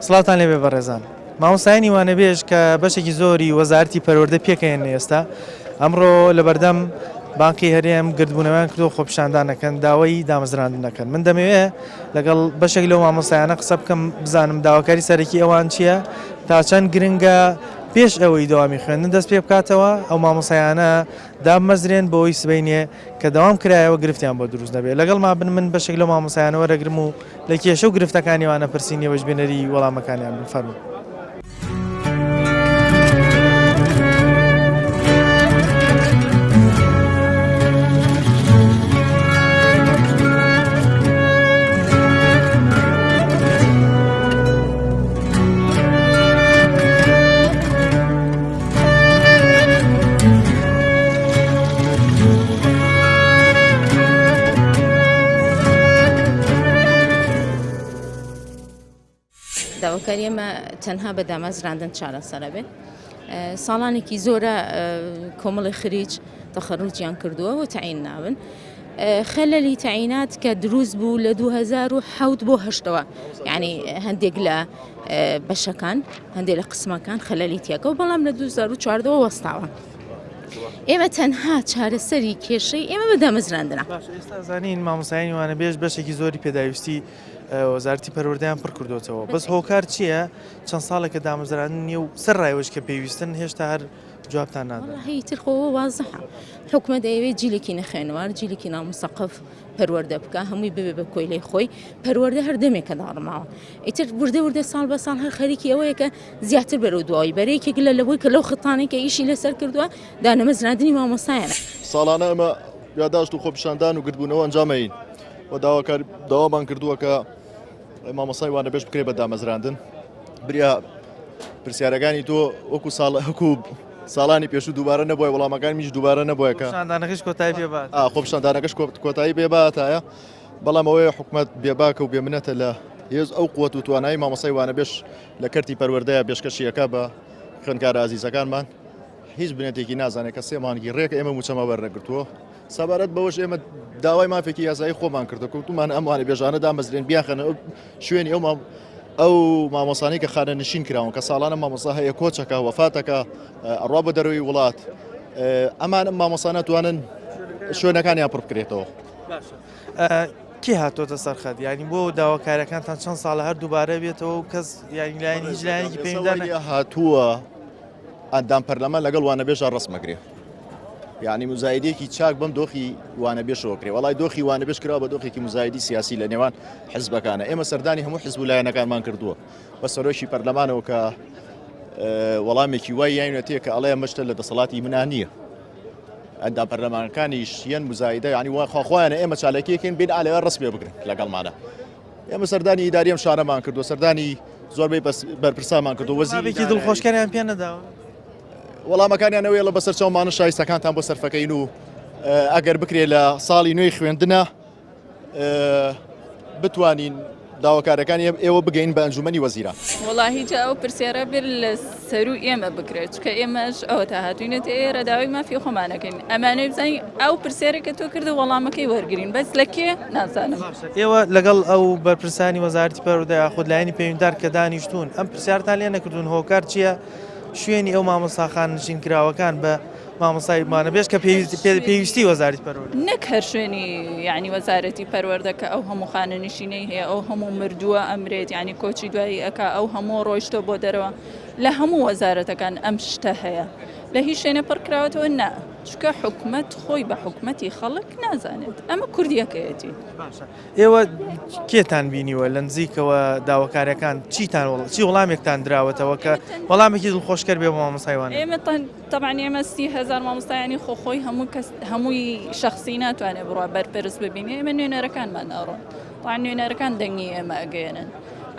سڵاتان لێبێ بەڕێزان. مامۆستایانی وانەبێژ کە بەشێکی زۆری وەزارەتی پەروەردە پێکەوێن ئێستا ئەمڕۆ لە بەردەم بانکی هەرێم گردبوونەوەیان کردو خۆپیشاندانەکەن داوای دامەزراندنەکەن. من دەمەوێت لەگەڵ بەشێک لەو مامۆستایانە قسە بکەم بزانم داواکاری سەرەکی ئەوان چییە تا چەند گرنگە پێش ئەوەی دەوامی خوێندن دەست پێ بکاتەوە ئەو مامۆستایانە دامەزرێن بۆەوەی سبەینێ کە دەوام کرایەوە گرفتیان بۆ دروست نەبێت. لەگەڵ ما بن من بەشێک لەو مامۆستایانە وەرەگرم و لە کێشە و گرفتەکانی وانە پرسینەوەش بێنەری وەڵامەکانیان بفەرموو. داواکاری ئێمە تەنها بە دامەزراندن چارەسەرە بێت. ساڵانێکی زۆرە کۆمەڵی خریج تەخەڕوجیان کردووە و تەعین ناون. خەلەلی تەعینات کە دروست بوو لە 2007 بۆ 8ەوە، یعنی هەندێک لە بەشەکان هەندێک لە قسمەکان خەلەلی تێکە و بەڵام لە 2014 وەستاوە. ئێمە تەنها چارەسەری کێشەی ئێمە بە دامەزراندنە. ئێستا زانین مامۆستایانی وانەبێژ بەشێکی زۆری پێداویستی وەزارەتی پەروەردەیان پڕ کردوتەوە. بەس هۆکار چییە؟ چەند ساڵێکە دامەزراندن نیە و سەر ڕایوەش کە پێویستن هێشتا هەر جوابتان نادەن. هیتر خۆوە وازەحە. حکومە دەیەوێت جیلێکی نەخێنوار، جیلێکی ناموسەقف پەروەردە بکە، هەمووی ببێ بە کۆیلەی خۆی. پەروەردە هەر دەمێکە داڕماوە. ئیتر وردە ساڵ بە ساڵ هەر خەریکی ئەوەیە کە زیاتر بەرەو دوایی بەرەیەکێک لە لەوەی کە لەو خەتانێک کە ئیشی لەسەر کردووە دانەمەزراندنی مامۆستایانە. ساڵانە ئەمە یادداشت و خۆپیشاندان و گردبوونەوە ئەنجامەین و داوامان کردووە کە مامۆستای وانەبێژ بکرێت بە دامەزراندن. بریا پرسیارەکانی تۆ وەکو ساڵانی پێشوو دووبارە نەبووە، وەڵامەکانی میش دووبارە نەبووە کە خۆپیشاندانەکەش کۆتایی پێبات. خۆپیشاندانەکەش کۆتایی پێباتایە، بەڵام ئەوەیە حکومەت بێباکە و بێمنەتە لە هێز ئەو قووەت و توانایی مامۆستای وانەبێژ لە کەرتی پەروەردەیە پێشکەشیەکە بە خوێندکارە ئازیزەکانمان. هیچ بنێتێکی نازانێت کە 3 مانگی ڕێک ئێمە موچەمە وەرنەگرتووە. سەبارەت بەوەش ئێمە داوای مافێکی یاسایی خۆمان کردو کەوتومان ئەم وانەبێژانە دامەزرێن بیاخەنە شوێنی ئەو مامۆستانی کە خانە نشین کراون کە ساڵانە مامۆستا هەیە کۆچەکە وەفاتەکە ئەڕوا بە دەروی وڵات. ئەمان مامۆستانە توانن شوێنەکانیان پڕ بکرێتەوە. کێ هاتۆتە سەرخەت؟ یعنی بۆ داواکاریەکانتان چەند ساڵە هەر دووبارە بێتەوە و کەس یعنی لایەن هیچ لایەنێکی پێویستە هاتووە ئەندام پەرلەمان لەگەڵ وانەبێژە ڕسمەگرێ. یعنی مزایدەیەکی چاک بەم دۆخی وانەبێژەوە کرێ. وەڵای دۆخی وانەبێژ کراوە بە دۆخێکی مزایدی سیاسی لە نێوان حزبەکانە. ئێمە سەردانی هەموو حزب و لایەنەکانمان کردووە بە سەرۆشی پەرلەمانەوە کە وەڵامێکی وای یانوێتەیە کە ئەڵەیە مەشتە لە دەسەڵاتی منان نییە. ئەندام پەرلەمانەکانیش یەن مزایدە ینی خواخوایانە ئێمە چالەکیەکەین بین ئالەوە ڕسمێ بگرن لەگەڵمانە. ئێمە سەردانی ئیداریەم شارەمان کردو، سەردانی زۆربەی بەرپرسامان کردو. وەزیرێکی دڵخۆشکاریان پێ نەداوە. وەڵامەکانیانەوەی لە بەسەر چاومانە شایستەکانتان بۆ سەرفەکەین و ئەگەر بکرێ لە ساڵی نوێی خوێندنە بتوانین داواکارەکانی ئێوە بگەین بە ئەنجومەنی وەزیران. وەڵاهی جا ئەو پرسیارە بێت لە سەر و ئێمە بکرێت کە ئێمەش ئەوە تا هاتوینێت ئێرە داوای مافی خۆمانەکەین. ئەمانەی بزانین ئەو پرسیارێکە تۆ کردو وەڵامەکەی وەرگین بەس لە کێ نازانم. ئێوە لەگەڵ ئەو بەرپرسانی وەزارەتی پەروەردە خودلایەنی پەیوەنددار کە دانیشتون ئەم پرسیارتان لێ نەکردوون هۆکار چییە شوێنی ئەو مامۆستاخان نشین کراوەکان بە مامۆستای وانەبێژ کە پێویستی وەزارەتی پەروەردە نەک هەر شوێنی یعنی وەزارەتی پەروەردە کە ئەو هەموو خانە نشینەی هەیە ئەو هەموو مردووە ئەمرێت یعنی کۆچی دوایی ئەکا ئەو هەموو ڕۆیشتۆ بۆ دەرەوە لە هەموو وەزارەتەکان ئەم شتە هەیە. لە هیچ شوێنە پڕکراوەتەوە نا چکە حکومەت خۆی بە حکومەتی خەڵک نازانێت. ئەمە کوردیەکەیەتی. ئێوە کێتان بینیوە لە نزیکەوە داواکاریەکان چی وەڵامێکتان دراوەتەوە کە وەڵامێکی دڵخۆشکەر بێ بۆ مامۆستایوان؟ ئێمە طبعاً ئێمە 30,000 مامۆستایانی خۆی هەمووی شخصی ناتوانێت بڕوا بەرپرس ببینێ. ئێمە نوێنەرەکانمان ئەڕۆن طبعاً نوێنەرەکان دەنگی ئێمە ئەگەێنن.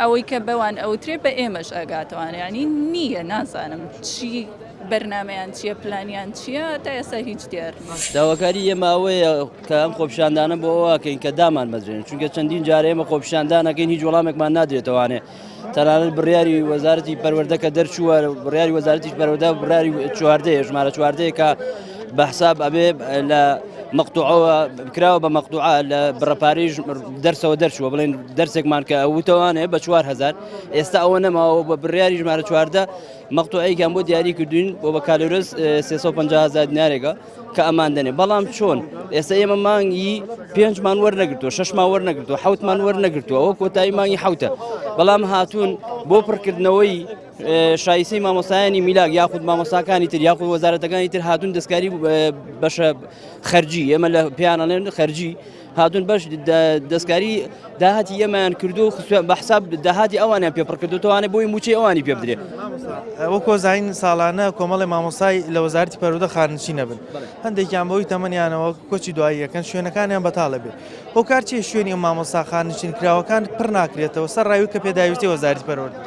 ئەوەی کە بەوان ئەوترێ بە ئێمەش ئەگاتەوانە ینی نییە نازانم چی بەرنمەیان چییە پلانیان چییە تا ئێستا هیچ دیار. داواکاری ئێمە ئەوەیە کە ئەم خۆپیشاندانە بۆ ئەوەکەین کە دامان بەدرێن چونکە چەندین جارە ئێمە خۆپیشاندانەکەین هیچ وەڵامێکمان نادرێتەوانێ. تەنانەت بڕیاری وەزارەتی پەروەردە کە دەرچووە بڕیاری وەزارەتی پەروەردە بڕیاری 14 ژمارە 14 کە بە حساب ئەبێ لە مەقتوعەوە بکراوە بە مەقتوعە لە بڕەپارێژ دەرسەوە دەرچووە بڵێن دەرسێکمان کە ئەوتەوانێ بە 4,000 ئێستا ئەوە نەماوە بە بڕیاری ژمارە 14 مەقتوعەیەکیان بۆ دیاری کردوین بۆ بە کالۆرس 350,000 دینارێکە کە ئەمان دەنێ بەڵام چۆن ئێستا ئێمە مانگی 5مان وەرنەگرتووە 6مان وەرنەگرتووە 7مان وەرنەگرتووە ئەوە کۆتایی مانگی 7 بەڵام هاتوون بۆ پڕکردنەوەی شایسەی مامۆستایانی میلاک یاخود مامۆستاکانی تر یاخود وەزارەتەکانی تر هاتوون دەستکاری بەشە خەرجی ئێمە لە پیانەڵێن خەرجی هاتوون بەش دەستکاری داهاتی ئێمەیان کردو بە حساب داهاتی ئەوانیان پێپڕکردوتەوانێ بۆی موچەی ئەوانی پێ بدرێ وە کۆزین ساڵانە کۆمەڵی مامۆسای لە وەزارەتی پەروەردە خانشی نەبن هەندێکیان بەوەی تەمەنیانەوە کۆچی دواییەکەن شوێنەکانیان بەتاڵە بێت بۆ کارچی شوێنی مامۆستا خانشین کراوەکان پڕ ناکرێتەوە سەر ڕاوی کە پێداویستی وەزارەتی پەروەردە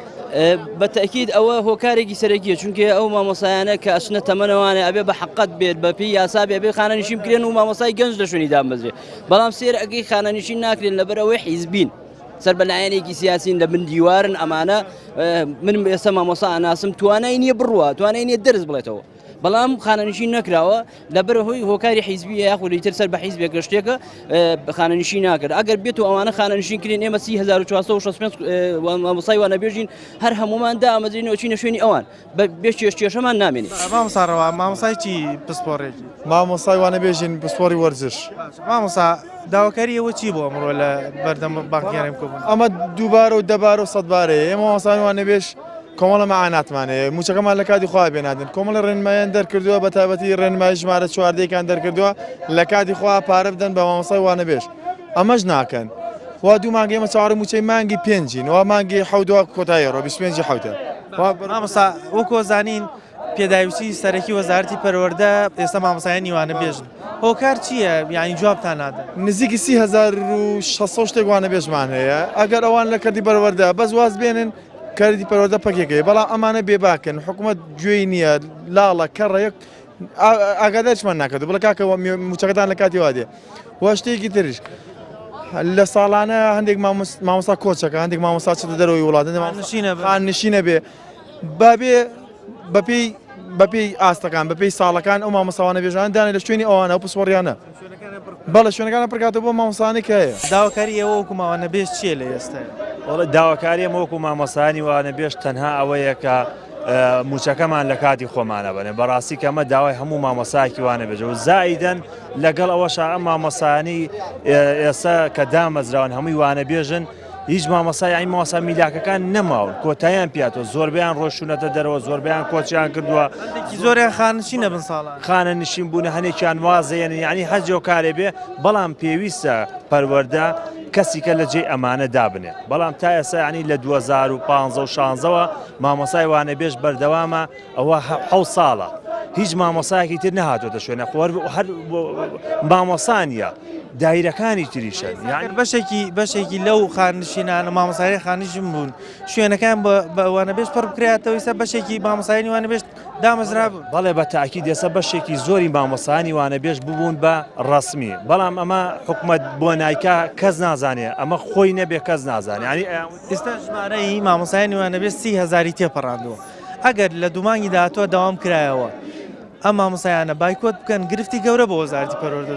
بە تەکید ئەوە هۆکارێکی سەرەکیە چونکە ئەو مامۆسایانە کە ئەچنە تەمەنەوانێ ئەبێ بە حقت بێت بە پێی یاسا بێ بێ خانەنشین بکرێن و مامۆسای گەنج لە شوێنی دامەزرێ بەڵام سێر ئەگەی خانەنشین ناکرێن لەبەر ئەوەی حیزبین سەر بەلایەنێکی سیاسین لە من دیوارن ئەمانە من ئێستا مامۆسا ئەناسم توانای نییە بڕوە توانای نییە دەرز بڵێتەوە بەڵام خانەنشین نەکراوە لەبەر هۆی هۆکاری حیزبیە یاخود تر سەر بە حیزبێ گەشتێکە خانەنشین ناکرد ئەگەر بێت و ئەوانە خانەنشین کرێن ئێمە 3465 مامۆسای وانەبێژین هەر هەمومان دامەزرێنەوە چینە شوێنی ئەوان بێ کێشەمان نامێنێ مامۆساڕەوە مامۆسایکی پسپۆڕێکی مامۆسای وانەبێژین پسپۆری وەرزش مامۆسا داواکاری ئەوە چی بۆ ئەمڕۆ لە بەردەم بانکیانم کۆبوون ئەمە دووبارە و دەبارە و سەدبارەیە ئێمە مامۆسای وانەبێژ کۆمەڵە مەعاناتمانەیە موچەکەمان لە کاتی خوا بێنادن کۆمەڵە ڕێنمایان دەرکردووە بە تایبەتی ڕێنمای ژمارە 14 دەرکردووە لە کاتی خوا پارە بدەن بە مامۆسای وانەبێژ ئەمەش ناکەن وا دوو مانگی ئێمە چاوەڕێی موچەی مانگی 5 وا مانگی حەوتەوە کۆتاییەوە 25 حەوتە مامۆستا وەکۆ زانین پێداویستی سەرەکی وەزارەتی پەروەردە ئێستا مامۆسایانی وانەبێژن هۆکار چییە یانی جوابتان نادەن نزیکی 3600 شتێک وانەبێژمان هەیە ئەگەر ئەوان لە کردی بەروەردە بەس واز بێنن کردی پەروەردە پەکێکەیە بەڵام ئەمانە بێباکەن حکوومەت گوێی نییە لاڵە کەڕەیەک ئاگادارشمان ناکرد بڵە کاکە موچەکەتان لە کاتی وادێ وا شتێکی تریش لە ساڵانە هەندێک مامۆستا کۆچەکە هەندێک مامۆستا چێتە دەرەوەی وڵات نشینە بێ بابێ بەپێی ئاستەکان بەپێی ساڵەکان ئەو مامۆساوانە بێژان دانێ لە شوێنی ئەوانە ئەو پسوەڕیانە بەڵە شوێنەکانە پڕکاتە بۆ مامۆسانێک هەیە داواکاری ئەوە وەکو ماوانەبێژ چییە لە ئێستا وڵە داواکاری ئەمە وەکو مامۆسانی وانەبێژ تەنها ئەوەیە کە موچەکەمان لە کاتی خۆمانە بنێ بەڕاستی کە ئەمە داوای هەموو مامۆسایەکی وانەبێژە و زائیدەن لەگەڵ ئەوەشە ئەم مامۆسانی ئێستا کە دامەزراون هەمووی وانەبێژن هیچ مامۆسای ئەی مامۆسا میلاکەکان نەماون کۆتاییان پیاتەوە زۆربیان ڕۆشتونەتە دەرەوە زۆربیان کۆچیان کردووە زۆریان خانشینە بن ساڵان خانە نشین بوون هەنێکیان وازەیەن یعنی هەرجێ کارێ بێ بەڵام پێویستە پەروەردە کەسیکە لە جێی ئەمانە دابنێ بەڵام تا ئێستا ینی لە 2015 و 16ەوە مامۆسای وانەبێژ بەردەوامە ئەوە 7 ساڵە هیچ مامۆسایەکی تر نەهاتۆتە شوێنە هەر مامۆسانیە دایرەکانی تریشن بەشێکی لەو خانشینانە مامۆسایی خانیشم بوون شوێنەکان بە وانەبێژ پڕ بکرێتەوە ئێستا بەشێکی مامۆسایانی وانەبێژ دامەزرا بوون بەڵێ بە تاکید ئێستا بەشێکی زۆری مامۆسانی وانەبێژ ببوون بە ڕسمی بەڵام ئەمە حکوومەت بۆ نایکا کەس نازانێ ئەمە خۆی نەبێ کەس نازانێ ینی ئێستا ژمارەی مامۆسایانی وانەبێژ 30,000 تێپەڕاندووە ئەگەر لە دوومانگی داهاتوە داوام کرایەوە ئەم مامۆسایانە بایکۆت بکەن گرفتی گەورە بۆ وەزارەتی پەروەردە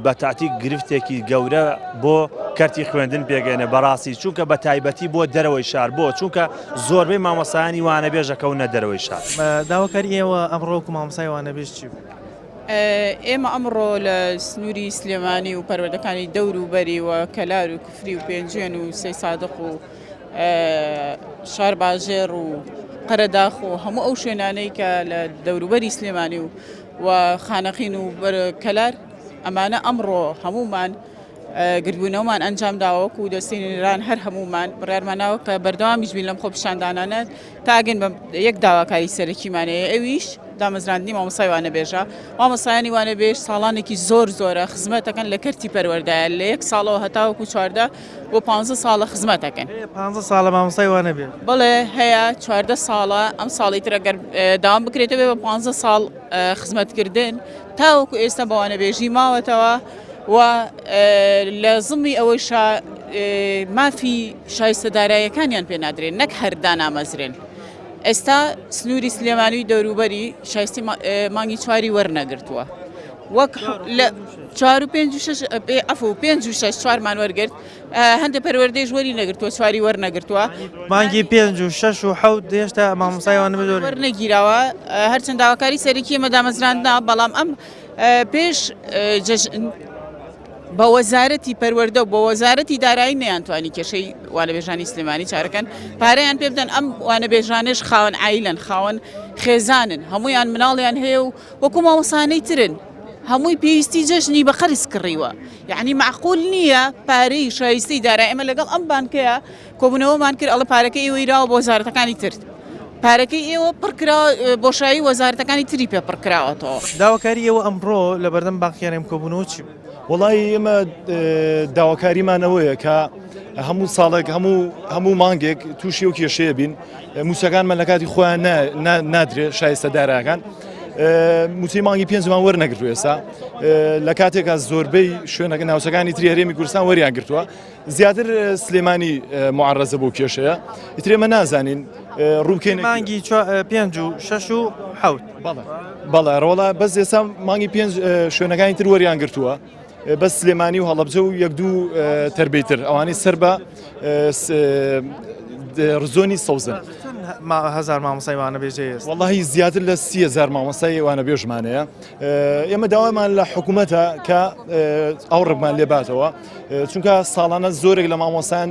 بە تاکید گرفتێکی گەورە بۆ کەرتی خوێندن پێگەێنێ بەڕاستی چونکە بە تایبەتی بۆ دەرەوەی شار بۆ چونکە زۆربەی مامۆسایانی وانەبێژەکەونە دەرەوەی شار داواکاری ئێوە ئەمڕۆکو مامۆسای وانەبێژ چی بوو؟ ئێمە ئەمڕۆ لە سنووری سلێمانی و پەروەردەکانی دەور و بەری و کەلار و کوفری و پێنجێن و سەی سادق و شار باژێر و قەرەداخ و هەموو ئەو شوێنانەی کە لە دەوروبەری سلێمانی و خانەخین و کەلار ئەمانە ئەمڕۆ هەمومان گربوونەوەمان ئەنجام داوەکو و دەستێنێران هەر هەمومان بڕیارماناوە کە بەردەوامیش بین لەم خۆپیشاندانانە تاگەن بە یەک داواکاری سەرەکیمانەیە ئەویش دامەزراندنی مامۆسای وانەبێژە مامۆسایانی وانەبێژ ساڵانێکی زۆرە خزمەتەکەن لە کەرتی پەروەردەیە لە 1 ساڵەوە هەتاوەکو 14 بۆ 15 ساڵە خزمەتەکەن 15 ساڵە مامۆسای وانەبێژ بڵێ هەیە 14 ساڵە ئەم ساڵی تر ئەگەر داوام بکرێتەوە بە 15 ساڵ خزمەتکردن تاوەکو ئێستا بە وانەبێژی ماوەتەوە و لە زڵمی ئەوەی مافی شایستەداراییەکانیان پێ نادرێن نەک هەردا نامەزرێن ئێستا سنووری سلێمانی و دەوروبەری شایستی مانگی 4 وەرنەگرتووە وەک لە 4 و 5 ئەف و 5 و 6 چوارمان وەرگرت هەندە پەروەردەی ژوەری نەگرتووە چواری وەرنەگرتووە مانگی 5 و 6 و 7 هێشتا مامۆسایوانە بێ وەرنەگیراوە هەرچەند داواکاری سەرەکی ئێمە دامەزراندنا بەڵام ئەم پێش بە وەزارەتی پەروەردە و بە وەزارەتی دارایی نەیانتوانی کێشەی وانەبێژانی سلێمانی چارەکەن پارەیان پێ بدەن ئەم وانەبێژانش خاوەن عیلەن خاوەن خێزانن هەمویان مناڵیان هەیە و وەکو مامۆسانەی ترن هەمووی پێویستی جەژنی بە قەرز کڕیوە یعنی معقول نییە پارەی شایستەی دارایی ئێمە لەگەڵ ئەم بانکەیە کۆبوونەوەمان کرد ئەڵە پارەکەی ئێوە ئیراوە بۆ وەزارەتەکانی تر پارەکەی ئێوە پڕکرا بۆشایی وەزارەتەکانی تری پێ پڕکراوەتەوە داواکاری ئێوە ئەمڕۆ لە بەردەم باقییانێم کۆبوونەوە چی بوو؟ وڵی ئێمە داواکاریمانەوەیە کە هەموو ساڵێک هەموو مانگێک تووشی و کێشەیە بین موچەکانمان لە کاتی خۆیان نادرێت شایستە دارایەکان موچەی مانگی 5مان وەرنەگرتو ئێستا لە کاتێکە زۆربەی شوێنەکە ناوچەکانی تری هەرێمی کوردستان وەریان گرتووە زیاتر سلێمانی معڕەزە بۆ کێشەیە ئیترێمە نازانین ڕووکەین مانگی 5 و 6 و 7 بەڵێ ڕۆڵە بەس ئێستا مانگی 5 شوێنەکانی تر وەریان گرتووە بەس سلێمانی و هەڵەبجە و یەک دوو تربیتر ئەوانی سەر بە ڕزۆنی سەوزن هزار مامۆسای وانەبێژە ئێستا واللهی زیاتر لە 30,000 مامۆسای وانەبێژمانەیە ئێمە داوامان لە حکوومەتە کە ئەو ڕێکمان لێباتەوە چونکە ساڵانە زۆرێک لە مامۆسان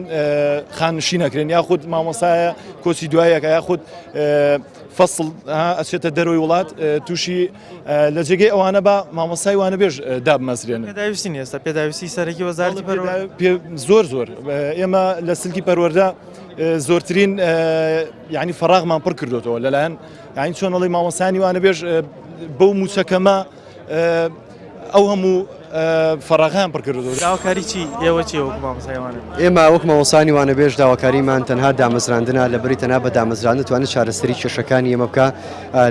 خانشی نەکرێن یاخود مامۆسایە کۆچی دوایەکە یاخود فەسڵ ئەچێتە دەرەوەی وڵات تووشی لە جێگەی ئەوانە بە مامۆسای وانەبێژ دابمەزرێن پێداویستی ئێستا پێداویستی سەرەکی وەزارەتی زۆر ئێمە لە سلکی پەروەردە زۆرترین یعنی فەراغمان پڕ کردوتەوە لەلایەن یعنی چۆنەڵی مامۆسانی وانەبێژ بەو موچەکەمە ئەو هەموو فەراغیان پڕ کردوتەوە داواکاری چی ئێوە چی وەکو مامۆسایوانە ئێمە وەک مامۆسانی وانەبێژ داواکاریمان تەنها دامەزراندنە لەبەری تەنها بە دامەزراندن توانێت چارەسەری کێشەکانی ئێمە بکە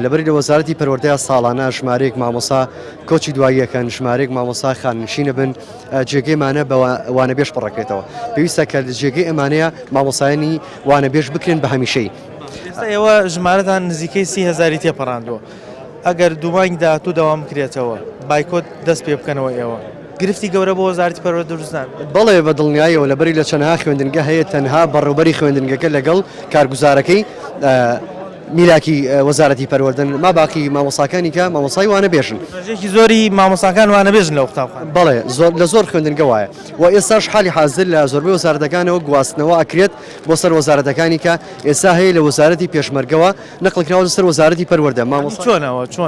لەبەری لە وەزارەتی پەروەردەیە ساڵانە ژمارەیەک مامۆسا کۆچی دواییەکەن ژمارەیەک مامۆسا خاننشینە بن جێگەیمانە بە وانەبێژ پڕەکرێتەوە پێویستە کە لە جێگەی ئەمانەیە مامۆسایانی وانەبێژ بکرێن بە هەمیشەی ئێستا ئێوە ژمارەتان نزیکەی 30,000 تێپەڕاندووە ئەگەر دوومانگ داهاتوو دەوام بکرێتەوە بایکۆت دەست پێ بکەنەوە ئێوە گرفتی گەورە بۆ وەزارەتی پەروەردە دروستدان بەڵێ بە دڵنیاییەوە لەبەری لە چەندها خوێندنگە هەیە تەنها بەڕێوەبەری خوێندنگەکە لەگەڵ کارگوزارەکەی میلاکی وەزارەتی پەروەردن ما باقی مامۆساکانی کە مامۆسای وانەبێژن ڕێژێکی زۆری مامۆساکان وانەبێژن لەو قوتابخانە بەڵێ لە زۆر خوێندنگە وایە و ئێستاش حالی حازر لە زۆربەی وەزارەتەکانەوە گواستنەوە ئەکرێت بۆ سەر وەزارەتەکانی کە ئێستا هەیە لە وەزارەتی پێشمەرگەوە نەقڵکراوە لەسەر وەزارەتی پەروەردە چۆن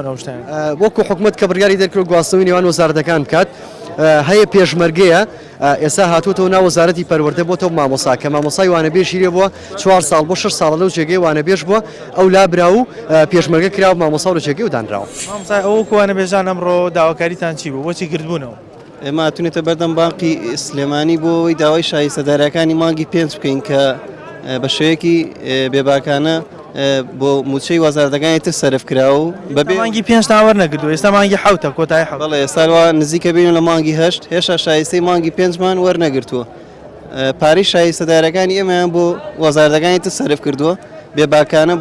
ئەو شتیان وەکو حکوومەت کە بڕیاری دەرکرد گواستنەوەی نێوان وەزارەتەکان بکات هەیە پێشمەرگەیە ئێستا هاتووەوە ناو وەزارەتی پەروەردە بۆ تۆ مامۆسا کە مامۆسای وانەبێژی لێ بووە 4 ساڵ بۆ 6 ساڵە لەو جێگەی وانەبێژ بووە ئەو لابرا و پێشمەرگە کراوە مامۆسا و لە جێگەی و دانراوە مامۆسای ئەو وانەبێژان ئەمڕۆ داواکاریتان چی بوو بۆچی گردبوونەوە ئێمە هاتوونێتە بەردەم بانقی سلێمانی بۆەوەی داوای شایستەدارەکانی مانگی 5 بکەین کە بە شێوەیەکی بێباکانە بۆ موچەی وەزارەتەکانی تر سەرف کراوە و بەبێ مانگی 5 تاوەەر نەگردو ئێستا مانگی 7 کۆتای بەڵێ ئێستاوە نزیکە بین لە مانگی 8 هێشتا شایستەی مانگی 5مان وەرنەگرتووە پارەی شایستەدارەکانی ئێمەیان بۆ وەزارەتەکانی تر سەرف کردووە بێباکانە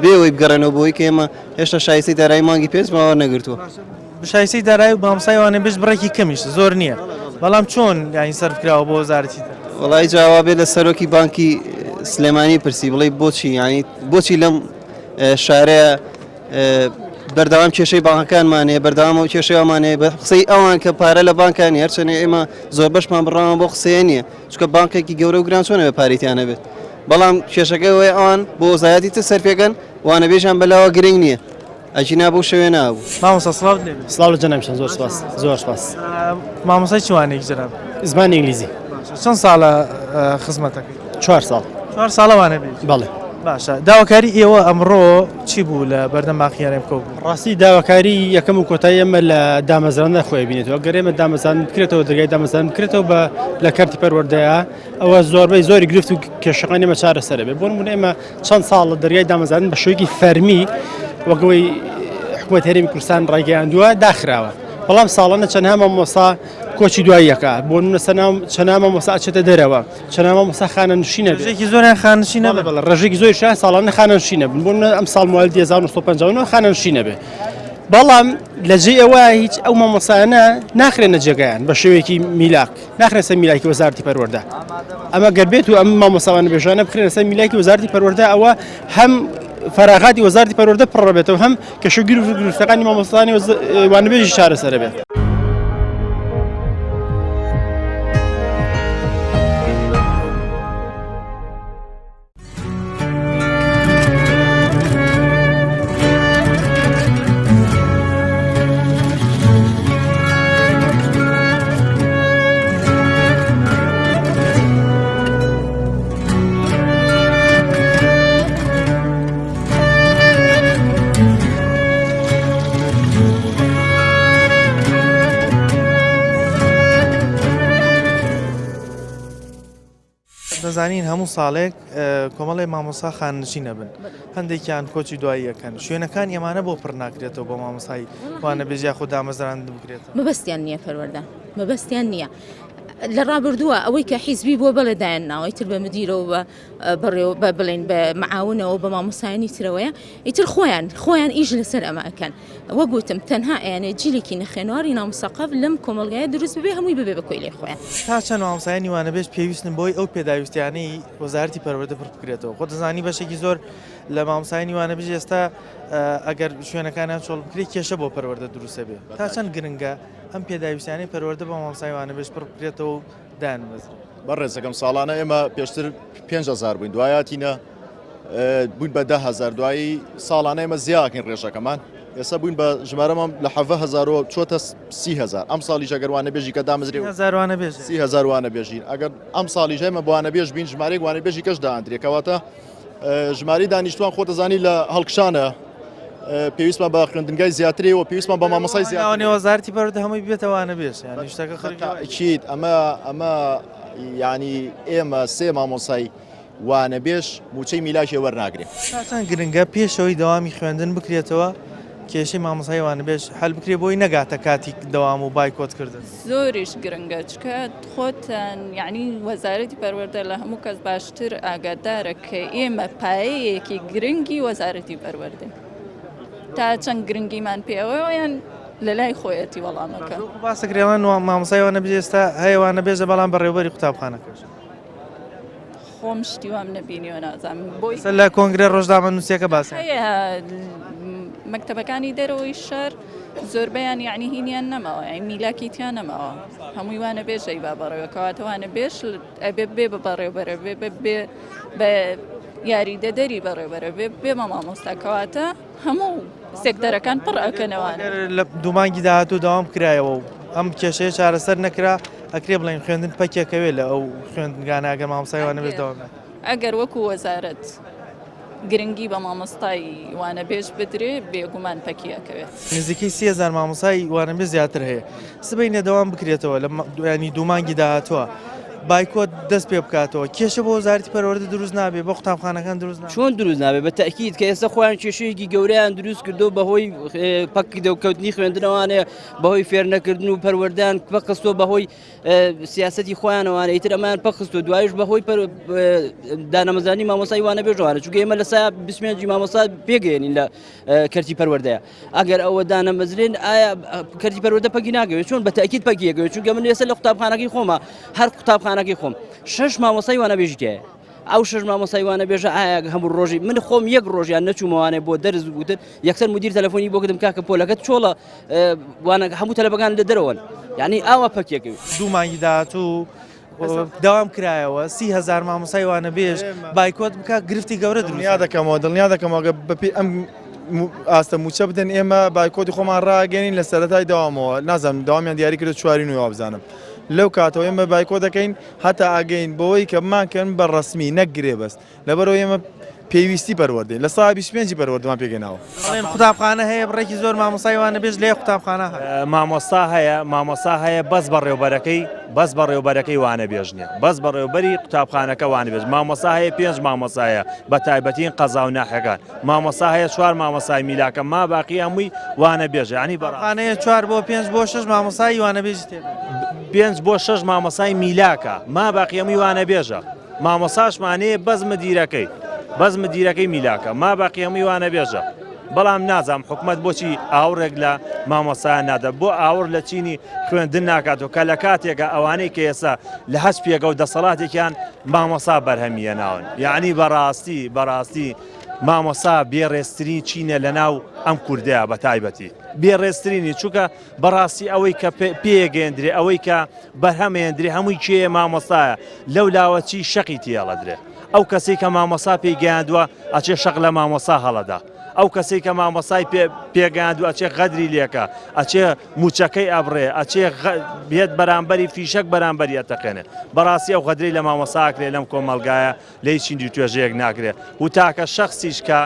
بێەوەی بگەڕێنەوە بۆی کە ئێمە هێشتا شایستەی دارایی مانگی 5مان وەرنەگرتووە شایستەی دارایی و مامۆسای وانەبێژ بڕێکی کەمیش زۆر نییە بەڵام چۆن یانی سەرف کراوە بۆ وەزارەتی تر وڵای جوابێ لە سەرۆکی بانکی سلێمانی پرسی بڵێ بۆچی ینی بۆچی لەم شارەیە بەردەوام کێشەی بانکەکانمانەیە بەردەوام و کێشەیەمانەیە بە قسەی ئەوان کە پارە لە بانکانی هەرچەنێ ئێمە زۆر بەشمان بڕاوە بۆ قسەیە نییە چکە بانکێکی گەورە و گران چۆنە بە پارێتیانە بێت بەڵام کێشەکەی وێ ئەوان بۆ وەزایەتی تر سەرفێکەن وانەبێژیان بەلاوە گرنگ نییە ئەجینا بۆ شەوێ نابوو مامۆستا سڵاو لە جەنابشان زۆر سپاس مامۆسای چوانێکی جەناب زمانی ئینگلیزی چەند ساڵە خزمەتەکەی 4 ساڵ 4 ساڵە وانەبێژ بەڵێ باشە داواکاری ئێوە ئەمڕۆ چی بوو لە بەردەم باقییانێ بکەوت ڕاستی داواکاری یەکەم و کۆتایی ئەمە لە دامەزراندا خۆی بینێتەوە گەرێمە دامەزان بکرێتەوە دەرگای دامەزان بکرێتەوە بە لە کارتی پەروەردەیە ئەوە زۆربەی زۆری گرفت و کێشەکانی ئێمە چارەسەرە بێ بۆ نمونە ئێمە چەند ساڵ لە دەرگای دامەزان بە شوێکی فەرمی وەکەوەی حکوومەت هەرێمی کوردستان ڕایگەیاندووە داخراوە بەڵام ساڵانە چەندها مامۆسا کۆچی دواییەکە بۆ نمونە چەندها مامۆسا ئەچێتە دەرەوە چەندها مامۆسا خانەنشینە ڕێژێکی زۆریان خاننشینە ڕێژێکی زۆری شایان ساڵانە خانەنشینە بن بۆ ئەم ساڵ موال 1950 خانەنشینە بێ بەڵام لەجێ ئەوە هیچ ئەو مامۆسایانە ناخرێنە جێگەیان بە شێوەیەکی میلاک ناخرێن سەر میلاکی وەزارەتی پەروەردە ئەمە گەربێت و ئەم مامۆساوانە بێژانە بخرێنە سەر میلاکی وەزارەتی پەروەردە ئەوە هەم فراغاتی وەزارەتی پەروەردە پڕڕەبێتەوە هەم کەشوگیر و گرفتەکانی مامۆستانی وانەبێژی چارەسەرە بێت. دەزانین هەموو ساڵێک کۆمەڵی مامۆسا خاننشینە بن هەندێکیان کۆچی دواییەکەن شوێنەکان ئێمانە بۆ پڕ ناکرێتەوە بۆ مامۆسایی وانە بێژیا خۆ دامەزراند بکرێت مەبەستیان نییە پەروەردە مەبەستیان نییە لە ڕابردووە ئەوەی کە حیزبی بۆ بەڵێدایان ناوە ئیتر بە مدیرەوە بە بڵێن بە معاونەوە بە مامۆسایانی ترەوەیە ئیتر خۆیان ئیش لەسەر ئەمە ئەکەن وە گوتم تەنها ئەیانێ جیلێکی نەخێنواری نامسەقف لەم کۆمەلگایە دروست ببێ هەمووی ببێ بە کۆی لێ خۆیان تا چەند مامۆسایانی وانەبێژ پێویستن بۆی ئەو پێداویستیانەی وەزارەتی پەروەردە پڕ بکرێتەوە خۆ دەزانی بەشێکی زۆر لە مامۆسایانی وانەبێژ ئێستا ئەگەر شوێنەکانیان چۆڵ بکرێت کێشە بۆ پەروەردە دروستە بێ تا چەند گرنگە ئەم پێداویستیانەی پەروەردە بە مامۆسای وانەبێژ پڕ بکرێتەوە دانبەزرێت بەڕێزەکەم ساڵانە ئێمە پێشتر 5,000 بووین دوایاتینە بووین بە 10,000 دوایی ساڵانە ئێمە زیاکەین ڕێژەکەمان ئێستا بووین بە ژمارەمان لە 7,000 چۆتە 30,000 ئەم ساڵیش ئەگەر وانەبێژی کە دامەزرێ 30,000 وانەبێژین ئەگەر ئەم ساڵیش ئێمە بە وانەبێژ بین ژمارەی وانەبێژی کەش داهاندرێ کەواتە ژماری دانیشتوان خۆ دەزانی لە هەڵکشانە پێویستمان بە خوێندنگای زیاترەوە پێویستمان بە مامۆسای زیاتر وەزارەتی پەروەردە هەمووی بێتە وانەبێژ یعنی شتەکە خەریکیت ئەمە یعنی ئێمە سێ مامۆسای وانەبێژ موچەی میلاشێ وەرناگرێت چەند گرنگە پێشەوەی دەوامی خوێندن بکرێتەوە کێشەی مامۆسای وانەبێژ هەل بکرێ بۆی نەگاتە کاتی دەوام و بایکۆتکردن زۆریش گرنگە چکە خۆتان یعنی وەزارەتی پەروەردە لە هەموو کەس باشتر ئاگادارە کە ئێمە پایەیەکی گرنگی وەزارەتی پەروەردە تا چەند گرنگیمان پێوەیان لە لای خۆیەتی وەڵامەکە باسەکرێڵان مامۆسای وانەبێژ ئێستا هەیە وانەبێژە بەڵام بەڕێوەبەری قوتابخانەکەش خۆم شتی وام نەبینیوە نازانم بۆی لە کۆنگرە ڕۆژنامە نووسەکە باس مەکتەبەکانی دەرەوەی شەر زۆربەیان یعنی هینیان نەماوە ئەی میلاکیتیان نەماوە هەمووی وانە بێژەی با بەڕێوە کەواتەوانە بێش ئەبێ بێ بە بەڕێوبەرە بێ بە یاریدەدەری بەڕێوبەرە بێ بە مامۆستاکەواتە هەموو سێکتەرەکان پڕ ئەکەنەوەوان لە دوومانگی داهاتوو داوام کرایەوە و ئەم کێشەیە چارەسەر نەکرا ئەکرێ بڵێن خوێندن پەکێکەوێت لە ئەو خوێندگانە ئەگەر مامۆسای وانەبێژ دەوام ئەگەر وەکو وەزارەت گرنگی بە مامۆستای وانەبێژ بدرێ بێگومان پەکیەکەوێت نزیکەی 30,000 مامۆسای وانەبێژ زیاتر هەیە سبەینە دەوام بکرێتەوە لە ینی دوومانگی داهاتووە بایکۆت دەست پێ بکاتەوە کێشە بۆ وەزارەتی پەروەردە دروست نابێ بۆ قوتابخانەکان دروست چۆن دروست نابێ بە تەکید کە ئێستا خۆیان کێشەیەکی گەورەیان دروست کردو بەهۆی پەکی دەوکەوتنی خوێندنەوانەیە بەهۆی فێرنەکردن و پەروەردەیان پەخستۆ بەهۆی سیاسەتی خۆیانەوانە ئیتر ئەمان پەخستۆ دوایش بەهۆی دانەمەزانی مامۆسای وانەبێژوانە چونکە ئێمە لە سایە 25 مامۆسا پێگەێنین لە کەرتی پەروەردەیە ئەگەر ئەوە دانەمەزرێن ئایا کەرتی پەروەردە پەکی ناگەوێت چۆن بە تەکید پەکیەکەوێت چونکە من ێستا لە قوتابخانەکەی خۆمە هەر قوتابخانەکەی خۆم 6 مامۆسای وانەبێژی تایە ئەو 6 مامۆسای وانەبێژە ئایا هەموو ڕۆژی من خۆم یەک ڕۆژیان نەچوومەوانێ بۆ دەرز بووتر یەکسەر مدیر تەلەفۆنی بۆ کردم کاکە پۆلەکەت چۆڵە هەموو تەلەبەکان لە دەرەوەن یعنی ئاوا پەکیەکەوێت دوومانگی داهاتوو داوام کرایەوە 30,000 مامۆسای وانەبێژ بایکۆت بکە گرفتی گەورە دڵنیا دەکەمەوە بەپی ئەم ئاستە موچە بدەن ئێمە بایکۆتی خۆمان ڕاگەین لە سەرەتای داوامەوە نازانم داوامیان دیاری کرد چواری نوێ بزانم لەو کاتەوە ئێمە بایکۆ دەکەین هەتا ئاگەین بەوەی کە بمانکەن بە ڕسمی نەکگرێ بەست لەبەرەوە ئێمە پێویستی پەروەردەین لە ساڵ 25 پەروەردەمان پێگەناوە قوتابخانە هەیە بڕێکی زۆر مامۆسای وانەبێژ لێ قوتابخانە مامۆستا هەیە بەس بەڕێوبەرەکەی وانەبێژ نییە بەس بەڕێوبەری قوتابخانەکە وانەبێژ مامۆستا هەیە 5 مامۆسایە بە تایبەتین قەزا و ناحیەکان مامۆستا هەیە 4 مامۆسای میلاکە ما باقی هەمووی وانەبێژە ینی بەڕخانەیە 4 بۆ 5 بۆ 6 مامۆسای وانەبێژی تێ 5 بۆ 6 مامۆسای میلاکە ما باقی هەمووی وانەبێژە مامۆساشمانەیە بەس مدیرەکەی میلاکە ما باقی هەمووی وانەبێژە بەڵام نازام حکومت بۆچی ئاوڕێک لە مامۆسایان نادە بۆ ئاور لە چینی خوێندن ناکاتەوە کە لە کاتێکە ئەوانەی کە ئێستا لە هەست پێگە و دەسەڵاتێکیان مامۆسا بەرهەمیە ناون یعنی بەڕاستی مامۆسا بێڕێستترین چینە لە ناو ئەم کوردەیە بە تایبەتی بێڕێستترینی چووکە بەڕاستی ئەوەی کە پێگەێندرێ ئەوەی کە بەرهەمێندرێ هەمووی کێ مامۆسایە لەو لاوەچی شەقی تێڵەدرێ ئەو کەسێک کە مامۆسا پێی گەیاندووە ئەچێ شەق لە مامۆسا هەڵەدا ئەو کەسێک کە مامۆسای پێگەاندووە ئەچێ غەدری لێکە ئەچێ موچەکەی ئەبڕێ ئەچێ بێت بەرامبەری فیشەک بەرامبەری ئەتەقێنێ بەڕاستی ئەو غەدری لە مامۆساکرێ لەم کۆمەلگایە لەی چیندی توێژەیەک ناکرێ و تاکە شەخصیش کە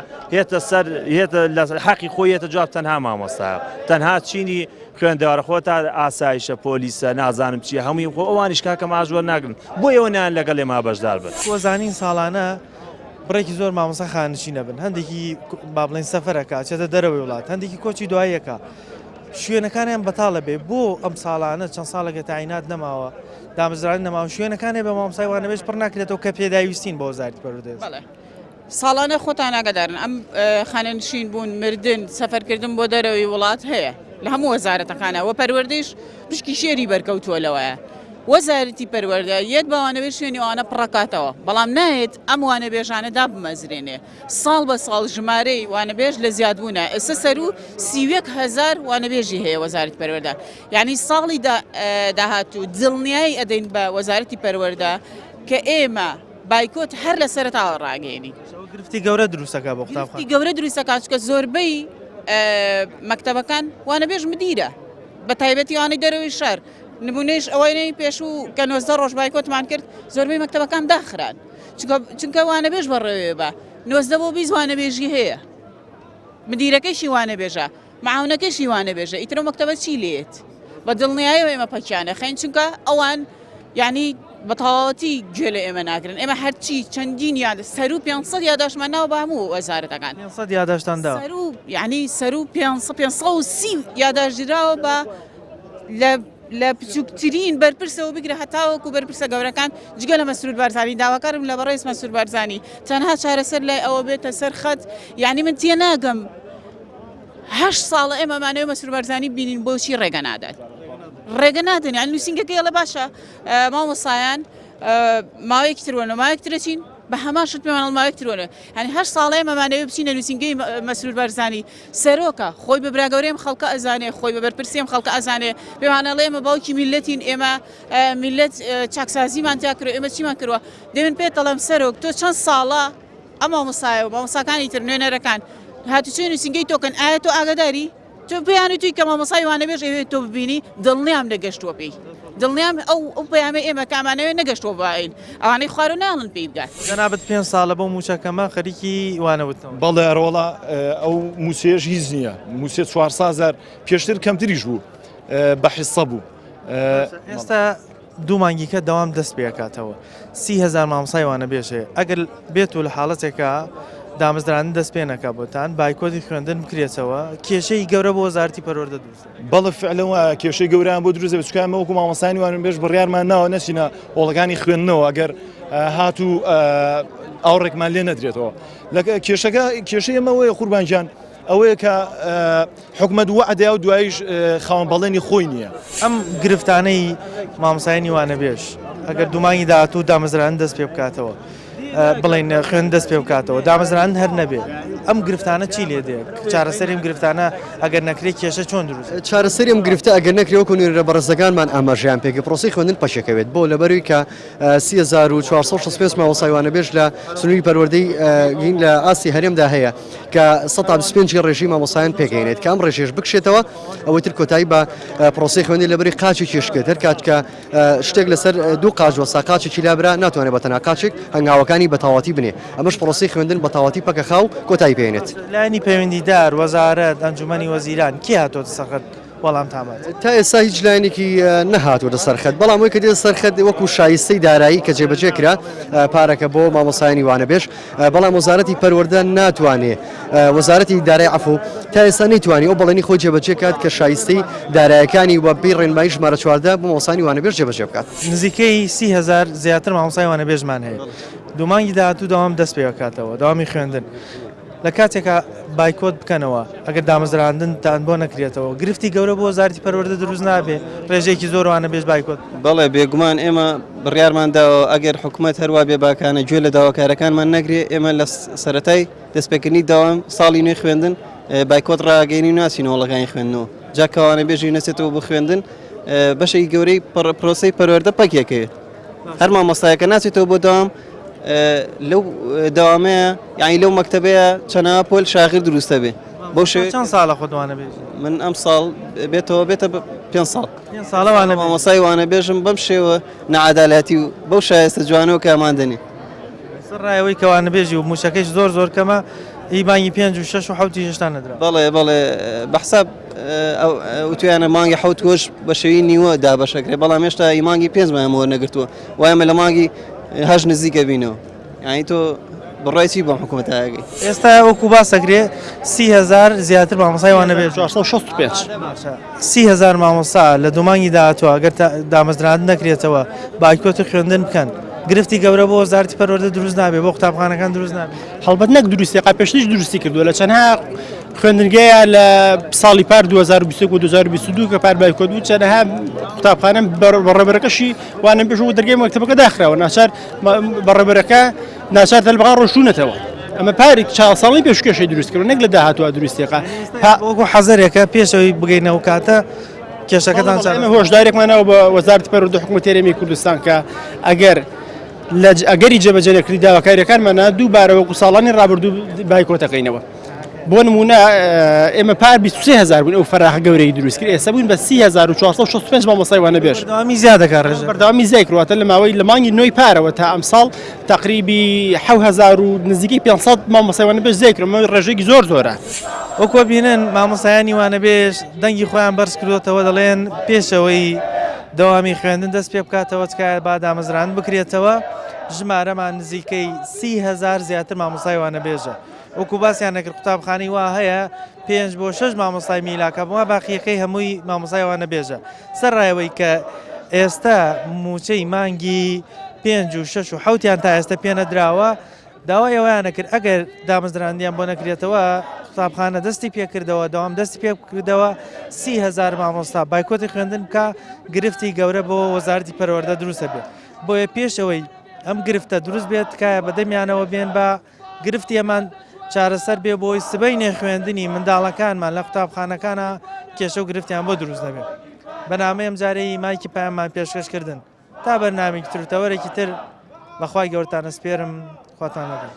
هێتە لە حەقی خۆی هێتە جواب تەنها مامۆستایە تەنها چینی خوێندەوەرە خۆ تا ئاسایشە پۆلیسە نازانم چیە هەمووی خۆ ئەوانیش کاکە ئاژوەر ناگرن بۆ ئێوە نیان لەگەڵ ئێمە بەشدار بن وەزانین ساڵانە بڕێکی زۆر مامۆسا خانشی نەبن هەندێکی با بڵێن سەفەرەکە چێتە دەرەوەی وڵات هەندێکی کۆچی دواییەکە شوێنەکانیان بەتاڵە بێ بۆ ئەم ساڵانە چەند ساڵێکە تاعینات نەماوە دامەزرانی نەماوە شوێنەکانی بە مامۆسای وانەبێژ پڕ ناکرێتەوە کە پێداویستین بۆ وەزارەتی پەروەردەی ساڵانە خۆتان ئاگادارن ئەم خانەنشین بوون مردن سەفەرکردن بۆ دەرەوەی وڵات هەیە لە هەموو وەزارەتەکانەوە پەروەردەیش پشکی شێری بەرکەوتووە لەوەیە وەزارەتی پەروەردە یەک باوانەبێ شوێنی ئەوانە پڕەکاتەوە بەڵام نایێت ئەم وانەبێژانە دا بمەزرێنێ ساڵ بە ساڵ ژمارەی وانەبێژ لە زیادبوونە ئێستا سەر و 31,000 وانەبێژی هەیە وەزارەتی پەروەردە یعنی ساڵی داهاتوو دڵنیایی ئەدەین بە وەزارەتی پەروەردە کە ئێمە بایکۆت هەر لە سەرتاوە ڕاگەێنی گرفتی گەورە دروستەکە بۆ قوتابخانە گەورە دروستەکات کە زۆربەی مەکتەبەکان وانەبێژ مدیرە بە تایبەتی وانەی دەرەوەی شار نمونەیش ئەوەی پێشوو کە 90 ڕۆژ بایکۆتمان کرد زۆربەی مەکتەبەکان داخران چونکە وانەبێژ بەڕێوێ بە 90 بۆ 20 وانەبێژی هەیە مدیرەکەیشی وانەبێژە معاونەکەشی وانەبێژە ئیترە مەکتەبە چی لێت بە دڵنیایەوە ئێمە پەکیانە خەین چونکە ئەوان یعنی بە تەواوەتی گوێ لە ئێمە ناگرن ئێمە هەرچی چەندین یاد سەر و 500 یاداشمان ناوە بە هەموو وەزارەتەکان 500 یاداشتاندا یعنی سەر و 530 یاداشدراوە بە لە بچووکترین بەرپرسەوە بگرە هەتاوەکو بەرپرسە گەورەکان جگە لە مەسرور بارزانانی داواکارم لە بەڕێز مەسرور بارزانانی تەنها چارەسەر لای ئەوە بێتە سەر خەت یعنی من تێ ناگەم 8 ساڵە ئێمەمانەوە مەسرور بارزانانی بینین بۆچی ڕێگە نادات ڕێگە نادن یان نووسنگەکەی لە باشە مامۆسایان ماوەیەکی ترۆنە ماوەیەکترەچین بە هەماشت پێمان ماوەیەکترۆنە هەنی 8 ساڵەیە مەمانەوە بچینە نووسنگەی مەسرور بارزانانی سەرۆکە خۆی بە براگەورەیەم خەڵکە ئەزانێ خۆی بە بەرپرسیم خەڵکە ئەزانێ پێوانەڵێ ئێمە باوکی میلەتین ئێمە میلەت چاکسازیمان تاکرۆ ئێمە چیمان کردووە دێمن پێ دەڵێم سەرۆک تۆ چەند ساڵە ئەم مامۆسایە و مامۆساکانی تر نوێنەرەکان هاتوچێ نووسنگەی تۆکەن ئایا تۆ ئاگاداری تۆ پێیانی توی کە مامۆسای وانەبێژ ئەوێت تۆ ببینی دڵنیام نەگەشتووە پێی دڵنیام ئەو پەیامە ئێمە کامانەوێ نەگەشتووە باین ئەوانەی خوارە ناڵن پێی بگات جەنابەت 5 ساڵە بۆ موچەکەمە خەریکی وانەوتەوە بەڵێ ئەرۆڵە ئەو موسێژ هیچ نییە موسێ 400,000 پێشتر کەمتریش بوو بە حیسە بوو ئێستا دوو مانگیکە دەوام دەست پێکاتەوە 30,000 مامۆسای وانەبێژێ ئەگەر بێت و لە حاڵەتێکە دامەزرانی دەست پێ نەکا بۆتان بایکۆتی خوێندن بکرێتەوە کێشەی گەورە بۆ وەزارەتی پەروەردە دروست بەڵێ فعلەوە کێشەی گەوریان بۆ دروستە بچکان وەکو مامۆسانی وانەبێژ بڕیارمان ناوە نەچینە وڵەکانی خوێندنەوە ئەگەر هاتوو ئاوڕێکمان لێ نەدرێتەوە لە کێشەی ئەمەوەیە قوربانجان ئەوەیە کە حکومەت وعدەیە و دواییش خاوەن بەڵێنی خۆی نییە ئەم گرفتانەی مامۆسایانی وانەبێژ ئەگەر دومانی داهاتوو دامەزرانی دەست پێ بکاتەوە بڵین خوێن دەست پێ بکاتەوە دامەزران هەر نەبێت ئەم گرفتانە چی لێ دێت چارەسەریم گرفتانە ئەگەر نەکرێت کێشە چۆن دروست چارەسەریم گرفتە ئەگەر نەکرێوەکو نوێنەرە بەڕێزەکانمان ئاماژیان پێکە پرۆسی خوێندن پەشەکەوێت بۆ لەبەروی کە 3465 مامۆسای وانەبێژ لە سنووری پەروەردەی لە ئاستی هەرێمدا هەیە کە 125 ڕێژی مامۆسایان پێکەێنێت کە ئەم ڕێژێش بکشێتەوە ئەوەی تر کۆتایی بە پرۆسی خوێندی لەبەری قاچی کێشکێت هەر کات کە شتێک لەسەر دوو قاچ وەسا قاچێکی لابرا ناتوانێت بە تەنها قاچێک هەنگاوەکانی بەتاواتی بنێ ئەمەش پرۆسی خوێندن بەتاواتی پەکە خاو کۆتایی پێێنێت لایەنی پەیوەندیدار وەزارەت ئەنجومەنی وەزیران کی هاتۆتە سەرخەت وەڵام تامات تا ئێستا هیچ لایەنێکی نەهاتووە سەرخەت بەڵام وی کە دێت سەرخەت وەکو شایستەی دارایی کە جێبەجێ کرا پارەکە بۆ مامۆسایانی وانەبێژ بەڵام وەزارەتی پەروەردە ناتوانێت وەزارەتی دارایی عەفو تا ئێستا نەیتوانی ئەو بەڵێنی خۆی جێبەجێ کات کە شایستەی دارایەکانی وە پێی ڕێنمایی ژمارە 14 بۆ مامۆسایانی وانەبێژ جێبەجێ بکات نزیکەی 30,000 زیاتر مامۆسای وانەبێژمان هەیە دوو مانگی داهاتوو دەوام دەست پێ بکاتەوە داوامی خوێندن لە کاتێکە بایکۆت بکەنەوە ئەگەر دامەزراندنتان بۆ نەکرێتەوە گرفتی گەورە بۆ وەزارەتی پەروەردە دروست نابێ ڕێژەیەکی زۆروانە بێژ بایکۆت بەڵێ بێگومان ئێمە بڕیارمانداوە ئەگەر حکوومەت هەروە بێباکانە گوێ لە داواکارەکانمان نەگرێ ئێمە لە سەرەتای دەستپێکردنی داوام ساڵی نوێی خوێندن بایکۆت ڕاگەینی و ناسینەوە لەگانی خوێندنەوە جاکەوانە بێژی نەچێتەوە بۆ خوێندن بەشێکی گەورەی پرۆسی پەروەردە پەکێکەیە هەر مامۆستایەکە ناچێتەوە بۆ داوام لەو داوامەیە یعنی لەو مەکتەبەیە چەنە پۆل شاغر دروستە بێ بەو شێوەیە چەند ساڵە خۆتوانە بێژ من ئەم ساڵ بێتە 5 ساڵ ساڵەوانە مامۆسای وانە بێژم بەم شێوە نەعادالاتی و بەو شایستە جوانەوە کاماندنی ڕایەوەی کەوانە بێژی و موشەکەش زۆر کەمە هیبانی 5 و 6 و 7 هێشتا نەدرا بەڵێ بەحساب وتویانە مانگی حوت کۆش بە شێوی نیوە دابەشەکرێ بەڵام هێشتا مانگی 5 مایەمەوە نەگرتووە وایمە لە مانگی هەژ نزیکە بینەوە یعنی تۆ بڕای چی بەم حکوومەتەکەی ئێستا وەکو باسەگرێ 30,000 زیاتر مامۆسای وانە بێ 30,000 مامۆستا لە دومانگی داهاتوە ئەگەر دامەزراندن نەکرێتەوە بایکۆتی خوێندن بکەن گرفتی گەورە بۆ وەزارەتی پەروەردە دروست نابێ بۆ قوتابخانەکان دروست نابێ هەڵبەت نەک دروستیقا پێشترش دروستی کردووە لە چەندها خوێندنگەیە لە ساڵی پار 2021 و 2022 کە پار بایکۆت بوو چەندها قوتابخانە بەڕێبەرەکەشی وانە بێژ و دەرگای مەکتەبەکە داخراوە ناچار بەڕێبەرەکە ناچار دەلبغا ڕۆشتونەتەوە ئەمە پارێک چا ساڵی پێشکەشەی دروستکردن نەک لە داهاتوە دروستیقا وەکو حەزەرێکە پێشەوەی بگەینەوە کاتە کێشەکەتان ئەمە هۆشدارێکمانەوە بە وەزارەتی پەروەردە حکوومەتی هەرێمی کوردستان کە ئەگەری جێبەجێکردنی داواکاریەکانمانە دووبارە وەکو ساڵانی ڕابردوو بایکۆتەکەینەوە بۆ نمونە ئێمە پار 23,000 بوون ئەو فەراخ گەورەی دروستکرد ئێستا بوون بە 30,465 مامۆستای وانە بێژ بەردەوامی زیاد دەکات ڕێژە بەردەوامی زیای کڕاتە لە ماوەی لە مانگی نۆی پارەوە تا ئەم ساڵ تقریبی 7,000 و نزیکەی 500 مامۆستای وانە بێژ زیای کردەوە ڕێژەیەکی زۆرە وەکوە بینن مامۆستایانی وانە بێژ دەنگی خۆیان بەرز کردوتەوە دەڵێن پێشەوەی دەوامی خوێندن دەست پێ بکاتەوە چکایە با دامەزران بکرێتەوە ژمارەمان نزیکەی 30,000 زیاتر مامۆستای وانە بێژە وەکو باسییان نەکرد قوتابخانەی وا هەیە 5 بۆ 6 مامۆستای میلاکە بووە باقیەکەی هەمووی مامۆستای وانە بێژە سەرڕایەوەی کە ئێستا موچەی مانگی 5 و 6 و 7یان تا ئێستا پێ نەدراوە داوای ئەویان نەکرد ئەگەر دامەزراندیان بۆ نەکرێتەوە قوتابخانە دەستی پێکردەوە دەوام دەستی پێ بکردەوە 30,000 مامۆستا بایکۆتی خوێندن بکە گرفتی گەورە بۆ وەزارەتی پەروەردە دروستە بێت بۆیە پێشەوەی ئەم گرفتە دروست بێت تکایە بەدەمیانەوە بێن بە گرفتی ئەمان چارەسەر بێ بۆی سبەی نێخوێندنی منداڵەکانمان لە قوتابخانەکانە کێشە و گرفتیان بۆ دروست دەبێت بەنامەیەم جارەی مایکی پایانمان پێشکەشکردن تا بەرنامێکی ترتەوەرێکی تر بەخوای گەورتانە سپێرم خواتان لەگەڵ